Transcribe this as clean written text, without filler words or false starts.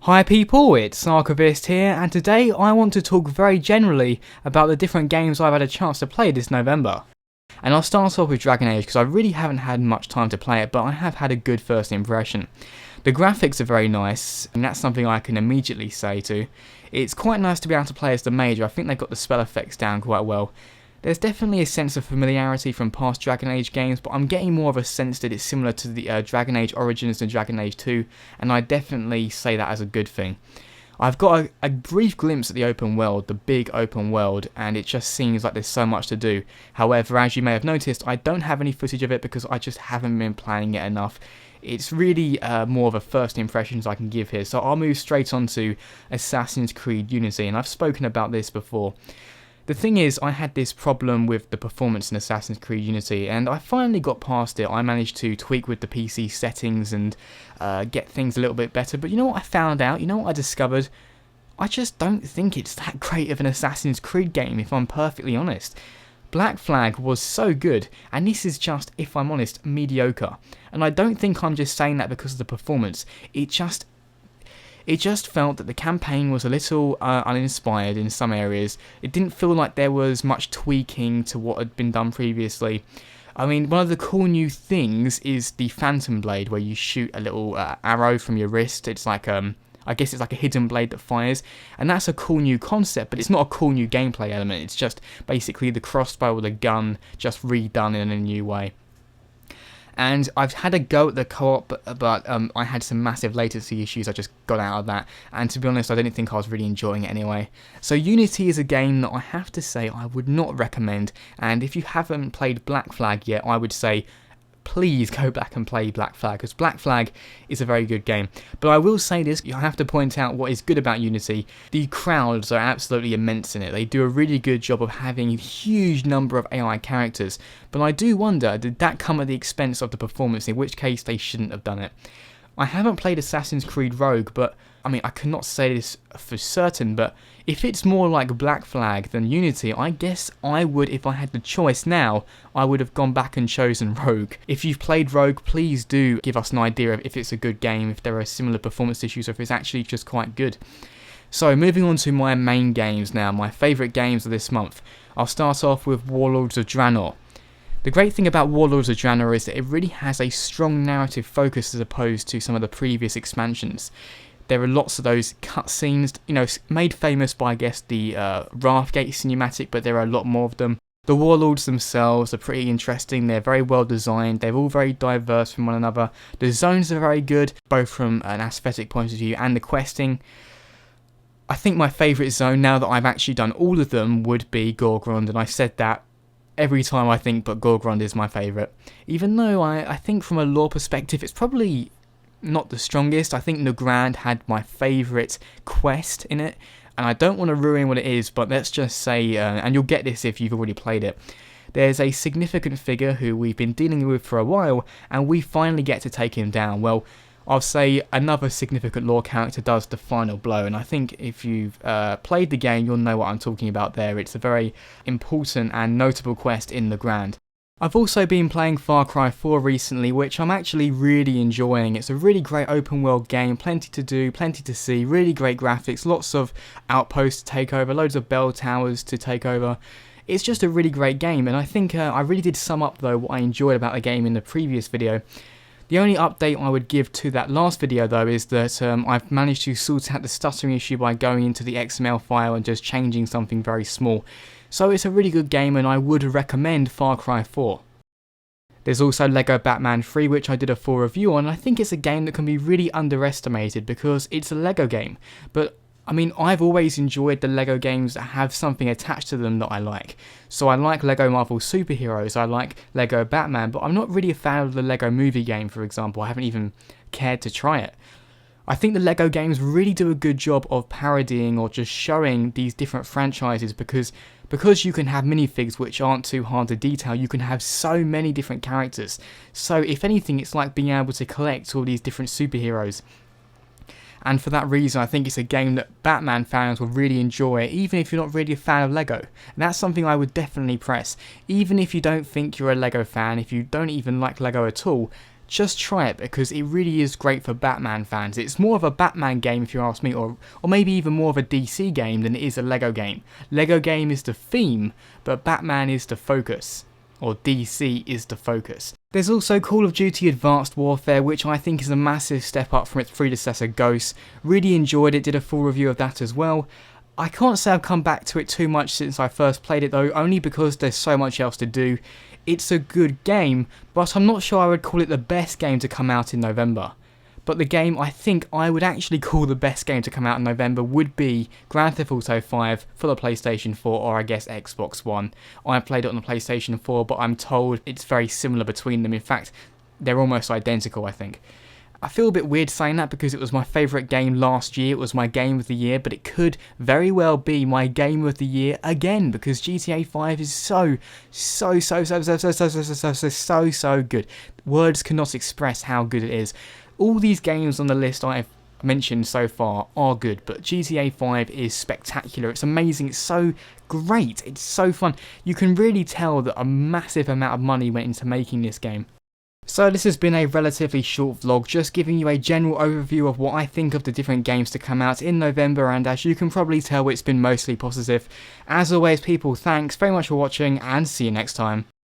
Hi people, it's Archivist here, and today I want to talk very generally about the different games I've had a chance to play this November. And I'll start off with Dragon Age because I really haven't had much time to play it, but I have had a good first impression. The graphics are very nice, and that's something I can immediately say to. It's quite nice to be able to play as the Major. I think they've got the spell effects down quite well. There's definitely a sense of familiarity from past Dragon Age games, but I'm getting more of a sense that it's similar to the Dragon Age Origins and Dragon Age 2, and I definitely say that as a good thing. I've got a brief glimpse at the open world, the big open world, and it just seems like there's so much to do. However, as you may have noticed, I don't have any footage of it because I just haven't been playing it enough. It's really more of a first impressions I can give here, so I'll move straight on to Assassin's Creed Unity, and I've spoken about this before. The thing is, I had this problem with the performance in Assassin's Creed Unity, and I finally got past it. I managed to tweak with the PC settings and get things a little bit better, but you know what I found out? You know what I discovered? I just don't think it's that great of an Assassin's Creed game, if I'm perfectly honest. Black Flag was so good, and this is just, if I'm honest, mediocre. And I don't think I'm just saying that because of the performance. It just felt that the campaign was a little uninspired in some areas. It didn't feel like there was much tweaking to what had been done previously. I mean, one of the cool new things is the Phantom Blade, where you shoot a little arrow from your wrist. It's like, I guess it's like a hidden blade that fires, and that's a cool new concept, but it's not a cool new gameplay element. It's just basically the crossbow with a gun, just redone in a new way. And I've had a go at the co-op, but I had some massive latency issues. I just got out of that, and to be honest, I didn't think I was really enjoying it anyway. So Unity is a game that I have to say I would not recommend, and if you haven't played Black Flag yet, I would say please go back and play Black Flag, because Black Flag is a very good game. But I will say this, I have to point out what is good about Unity. The crowds are absolutely immense in it. They do a really good job of having a huge number of AI characters, but I do wonder, did that come at the expense of the performance, in which case they shouldn't have done it. I haven't played Assassin's Creed Rogue, but I mean, I cannot say this for certain, but if it's more like Black Flag than Unity, I guess I would, if I had the choice now, I would have gone back and chosen Rogue. If you've played Rogue, please do give us an idea of if it's a good game, if there are similar performance issues, or if it's actually just quite good. So, moving on to my main games now, my favourite games of this month. I'll start off with Warlords of Draenor. The great thing about Warlords of Draenor is that it really has a strong narrative focus as opposed to some of the previous expansions. There are lots of those cutscenes, you know, made famous by, I guess, the Wrathgate cinematic, but there are a lot more of them. The Warlords themselves are pretty interesting, they're very well designed, they're all very diverse from one another. The zones are very good, both from an aesthetic point of view and the questing. I think my favourite zone, now that I've actually done all of them, would be Gorgrond, and I said that every time I think, but Gorgrond is my favourite. Even though I think from a lore perspective, it's probably not the strongest. I think Nagrand had my favourite quest in it, and I don't want to ruin what it is, but let's just say, and you'll get this if you've already played it, there's a significant figure who we've been dealing with for a while, and we finally get to take him down. Well, I'll say another significant lore character does the final blow, and I think if you've played the game, you'll know what I'm talking about there. It's a very important and notable quest in Nagrand. I've also been playing Far Cry 4 recently, which I'm actually really enjoying. It's a really great open world game, plenty to do, plenty to see, really great graphics, lots of outposts to take over, loads of bell towers to take over. It's just a really great game, and I think I really did sum up though what I enjoyed about the game in the previous video. The only update I would give to that last video though is that I've managed to sort out the stuttering issue by going into the XML file and just changing something very small. So it's a really good game, and I would recommend Far Cry 4. There's also Lego Batman 3, which I did a full review on, and I think it's a game that can be really underestimated because it's a Lego game. But I mean, I've always enjoyed the Lego games that have something attached to them that I like. So I like Lego Marvel Superheroes, I like Lego Batman, but I'm not really a fan of the Lego Movie game, for example. I haven't even cared to try it. I think the Lego games really do a good job of parodying or just showing these different franchises because you can have minifigs which aren't too hard to detail, you can have so many different characters. So if anything, it's like being able to collect all these different superheroes. And for that reason, I think it's a game that Batman fans will really enjoy, even if you're not really a fan of Lego. And that's something I would definitely press. Even if you don't think you're a Lego fan, if you don't even like Lego at all, just try it because it really is great for Batman fans. It's more of a Batman game if you ask me, or maybe even more of a DC game than it is a Lego game. Lego game is the theme, but Batman is the focus, or DC is the focus. There's also Call of Duty Advanced Warfare, which I think is a massive step up from its predecessor Ghosts. Really enjoyed it, did a full review of that as well. I can't say I've come back to it too much since I first played it though, only because there's so much else to do. It's a good game, but I'm not sure I would call it the best game to come out in November. But the game I think I would actually call the best game to come out in November would be Grand Theft Auto 5 for the PlayStation 4, or I guess Xbox One. I played it on the PlayStation 4, but I'm told it's very similar between them. In fact, they're almost identical, I think. I feel a bit weird saying that because it was my favourite game last year, it was my game of the year, but it could very well be my game of the year again because GTA 5 is so good. Words cannot express how good it is. All these games on the list I've mentioned so far are good, but GTA 5 is spectacular. It's amazing, it's so great, it's so fun. You can really tell that a massive amount of money went into making this game. So this has been a relatively short vlog, just giving you a general overview of what I think of the different games to come out in November, and as you can probably tell, it's been mostly positive. As always people, thanks very much for watching and see you next time.